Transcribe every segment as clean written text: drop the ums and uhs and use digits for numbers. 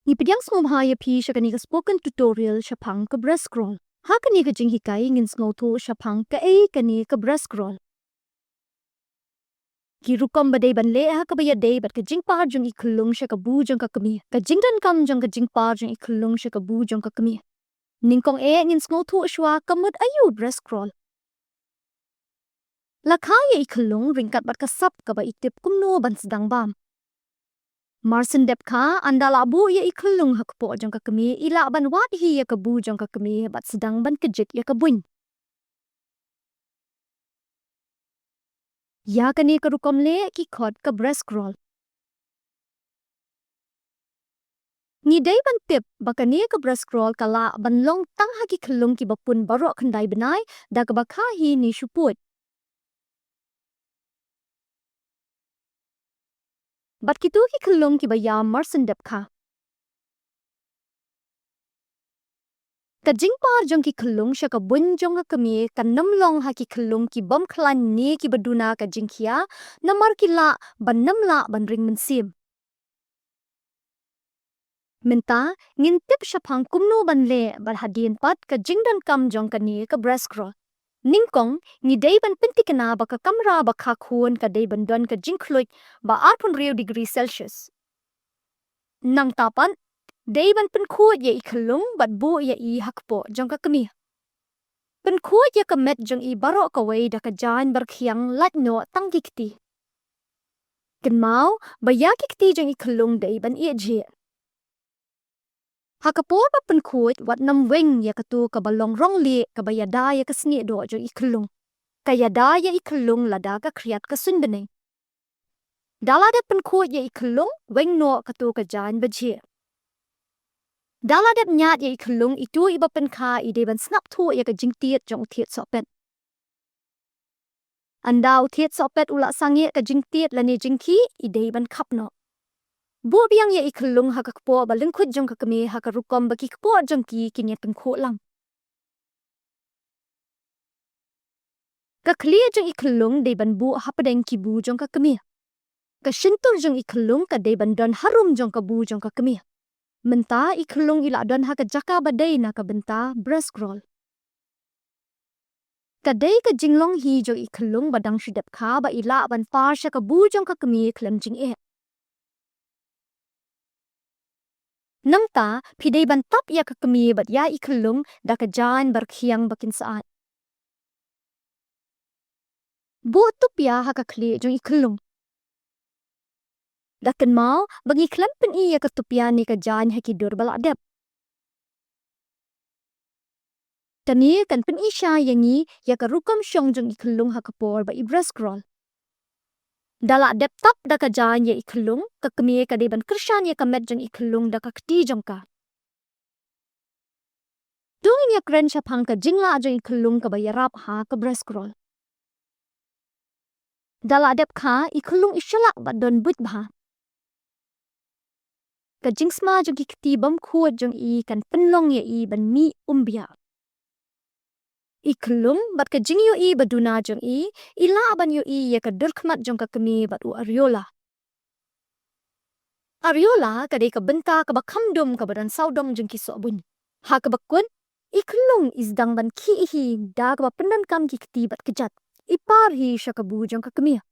Ipidyang sngomhaya pi siya kani ka spoken tutorial siya pang ka breast scroll. Ha kani ka jing hikay ngin sngoto siya pang Kaei kani ka breast scroll. Ki rukom baday banle ha kabaya day bat ka jingpar jong khyllung siya ka bu jong ka kmie. Ka jingdonkam jong ka jingpar jong khyllung siya ka bu jong ka kmie. Nyngkong ngin sngoto siya kamud ayu breast scroll. Lakaya khyllung ringkat bat ka sap ka ba itip kumno ban sedang bam. Marsen dep ka anda labu ya khyllung hakpo jong ka kmie ila ban wat hi ya ka bu jong ka kmie bat sedang ban kejit ya ka buin. Ya kani ka rukom le ki khot ka breast scroll. Ni day ban tip bakani ka breast scroll kala ban long tang ha ki khyllung ki bapun barok khandai benai da ka bakha hi ni shuput. Bat kitu ki khyllung ki baya marsen dep ka. Ka jingpar jong ki khyllung siya ka buin jong ka kmie ka namlong ha ki khyllung ki bom khlain ni ki baduna ka jingkhia namar ki la ban namla ban ring mensim. Minta ngin tip siya pang kumno ban le ban hadien pat ka jingdonkam jong ka ni ka breast scroll. Nyngkong ni day ban pinti kana baka kamra baka khun ka day ban don ka jingkhluik ba 8.0 degree Celsius. Nang tapan day ban penkhut ya khyllung bat bu ya hakpo jong ka kmie. Penkhut ya ka met jong barok ka way da ka jan berkhiang lat no tang kikti. Kenmau baya kikti jong khyllung day ban je. Hakapor pa penkhut wat nam weng ya katu ka balong rong li ka bayada ya ka snieh do jong khyllung. Kayada ya khyllung lada ka kriat ka sunbeneng. Dalada penkhut ya khyllung weng no katu ka jan bajie. Dalada nyat ya khyllung itu iba penkha ide ban snap thu ya ka jingtiet jong tiet sopet. Andau tiet sopet ula sangie ka jingtiet lani jingki ide ban khap no. Bu biang ya khyllung ha ka kpo ba lengkhut jong ka kmie ha ka rukom ba ki kpo jong ki kinya penkhut lang. Ka klia jong khyllung de ban bu hapdeng ki bu jong ka kmie. Ka shintur jong khyllung ka de ban don harum jong ka bu jong ka kmie. Menta khyllung ila don ha ka jaka badai na ka benta breast scroll. Ka de ka jinglong hi jong khyllung badang shidep ka ba ila ban par sha ka bu jong ka kmie klam jing. Namta pidai ban tap ya ka kmie bat ya khyllung da ka jan berkhiang bakin saat. Bu tup ya ha ka kli jong khyllung. Dakan mau bagi klam pen ya ka tupia ni ka jan ha ki dur bala dep. Tani kan pen isya yangi ya ka rukom syong jong khyllung ha ka por ba breast scroll. Dala dep tap da ka jan ya khyllung ka kmie ka de ban krishan ya ka met jong khyllung da ka kti jong ka. Tungin ya kren siya pang ka jingla jong khyllung ka ba yarap ha ka breast scroll. Dala dep ka khyllung isyalak ba don but ba. Ka jingsma jong kti bam khuat jong kan penlong ya ban mi umbia. Khyllung bat ka jingyo baduna jong ila ban yo ya ka durkmat jong ka kmie bat u ariola. Ariola ka de ka benta ka bakam dom ka badan saudong jong ki sobun. Ha ka bakun khyllung isdang ban ki hi da ka pendan kam ki kti bat kejat. Ipar hi sya ka bu jong ka kmie.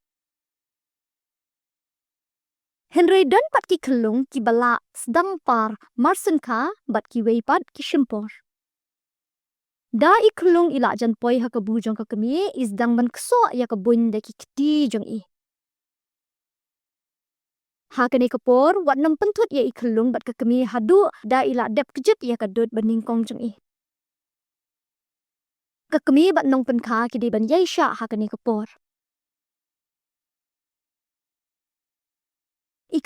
Henry dan pat ki khyllung ki bala sedang par marsen ka bat ki weipat ki shimpor. Da khyllung ila jan poi ha ka bu jong ka kmie isdang ban kso ya ka buin da ki kti jong Ha kani kapor wat nam pentut ya khyllung bat ka kmie hadu da ila dep kejip ya ka dut ban nyngkong jong Ka kmie bat nong penkha ki di ban yai sya ha kani kapor.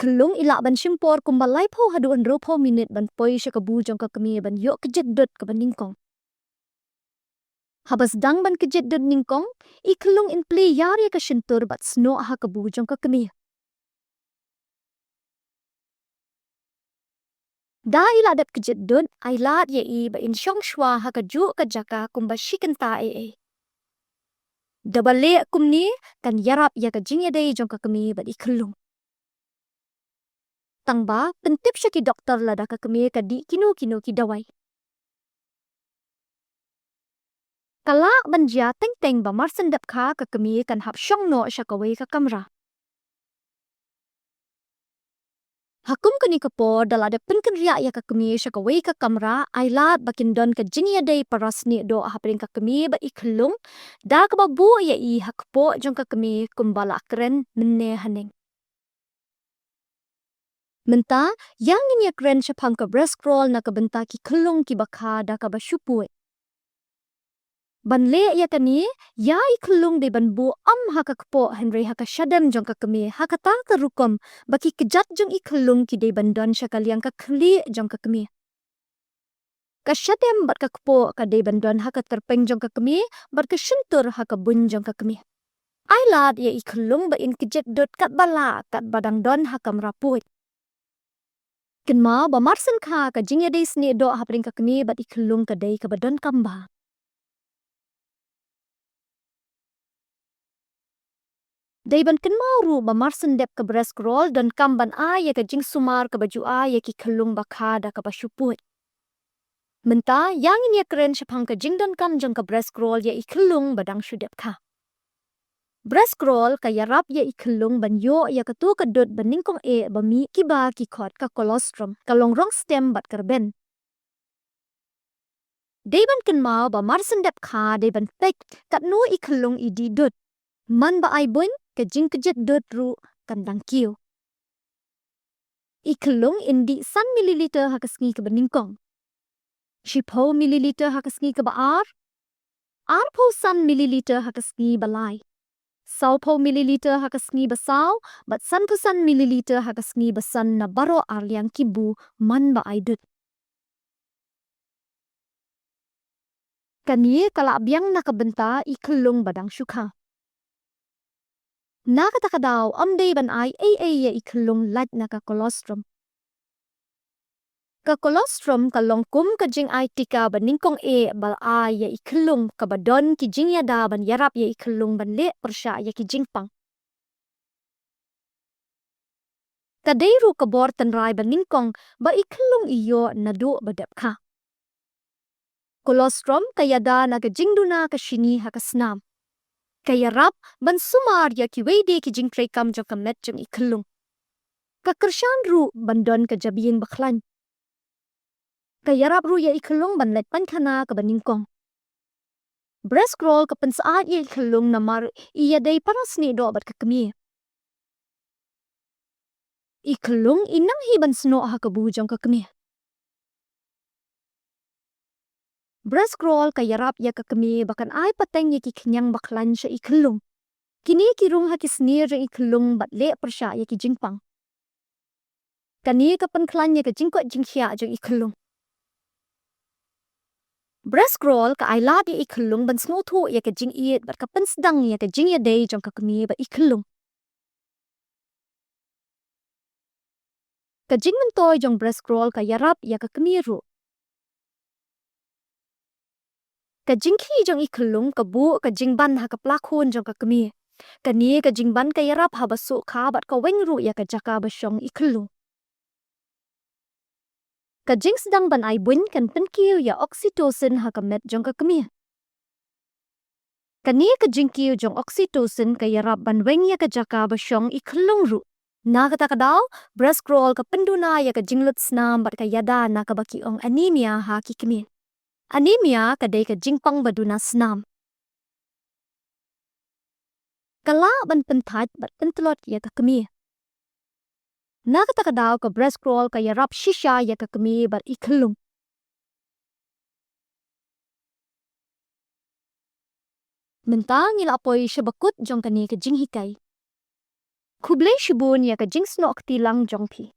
Khyllung ila ban shimpor kumbalai po hadu an ropo minit ban poi sya ka bu jong ka kmie ban yok kejit dut ka ban nyngkong. Habas dang ban kejit dut nyngkong, khyllung in pli yar ya ka shintur bat sno ha ka bu jong ka kmie. Da ila dep kejit dut, ay lat ya ba in syong shwa ha ka ju ka jaka kumba shikenta Dabale kumni kan yarap ya ka jing ya day jong ka kmie bat khyllung. tang ba pentip sya ki doktor lada ka kmie ka di kinu ki dawai. Kala banja teng ba marsen dap kha ka kmie kan hap syong no sya ka wei ka kamra. Hakum kani kapo dalada penken riak ya ka kmie sya ka wei ka kamra ailat bakin don ka jingya day parasni do hapdeng ka kmie ba khyllung da ka ba bu ya I hakpo jong ka kmie kumbala kren menne haneng. Menta yang ini kren sya pang ka breast roll na ka benta ki khyllung ki bakha da ka ba syupue. Ban le ya kani ya I khyllung de ban bu haka kpo henry haka syadam jong ka kmie hakata ka rukom baki kejat jong I khyllung ki de ban don sya kaliang ka khli jong ka kmie. Ka syadam bat ka kpo ka de ban don haka terpeng jong ka kmie bat ka syuntur haka buin jong ka kmie. Ailat ya I khyllung ba in kejet dot kat bala kat badang don haka merapuit. Kenma ba marsen kha ka jingya de snieh do hapdeng ka kmie bat I khyllung ka de ka ba donkam ba. Daiban kenmau ru ba marsen dep ka breast roll dan kamban ya ka jing sumar ka baju ya ki khyllung ba kha da ka ba syuput. Menta yang ini keren syapang ka jingdonkam jong ka breast roll ya I khyllung badang syudep kha. Breast roll ka yarap ya I khyllung ban yo ya ka tu ka dut ban nyngkong ba mi ki ba ki khot ka colostrum ka longrong stem bat karben. Daiban kenmau ba marsen dep kha daiban pek kat nu I khyllung I di dut. Man ba ai buin ka jing kejet dut ru kandang kiu. I khyllung indi 1 mililiter haka sngi ka ba nyngkong. 10 mililiter haka sngi ka ba ar po 1 mililiter haka sngi ba lai. 10 mililiter haka sngi ba saw, bat 100 mililiter haka sngi ba san na baro liang kibu man ba ai dut. Kani kala abyang nakabenta I khyllung badang syukha. Nakatakadaw amday ban ay ya I khyllung lat na ka colostrum. Ka colostrum ka longkum ka jing ay tika ban nyngkong bal ya I khyllung ka badon ki jing yada ban yarap ya I khyllung ban le persya ya ki jingpang. Kadeiru ka bor tanray ban nyngkong ba I khyllung iyo nadu badap ka. Colostrum ka yada na ka jingduna ka shini haka snam. Kaya rap ban sumar ya ki wede ki jingpynkhreh kam jong ka met jong I khyllung. Ka kersyan ru ban don ka jabiyeng ba khlain. Kaya rap ru ya I khyllung ban let pan khana ka ban nyngkong. Breast roll ka pensaat ya I khyllung namar iya day parasni do bat ka kmie. I khyllung inang hi ban sno haka bu jong ka kmie. Breast roll ka yarap ya ka kmie bakan ay pateng ya ki knyang baklan sya I khyllung. Kini kirung haki snieh I khyllung bat le persya ya ki jingpang. Kani ka penklan ya ka jingkhreh jong I khyllung. Breast roll ka ailat ya I khyllung ban snotu ya ka jing iet bat ka pensdang ya ka jing ya day jong ka kmie ba I khyllung. Ka jing mentoy jong breast roll ka yarap ya ka kmie ru. Ka jingki jong I khyllung ka bu ka jingban haka plakun jong ka kmie. Kani ka jingban ka yarap ha basu kha bat ka weng ru ya ka jaka basyong I khyllung. Ka jing sedang ban ai buin kan penkiu ya oxytocin haka met jong ka kmie. Kani ka jingkiu jong oxytocin ka yarap ban weng ya ka jaka basyong I khyllung ru. Nakatakadaw, breast roll ka penduna ya ka jinglut snam bat ka yada na ka baki ong anemia ha ki kmie. Anemia ka day ka jingpang baduna snam. Kala ban pentat bat pentelot ya ka kmie. Nakatakadaw ka breast roll ka yarap shisha ya ka kmie bat I khyllung. Mentang ila apoy siya bakut jong kani ka jing hikai. Kublay shibun ya ka jing snok tilang jong pi.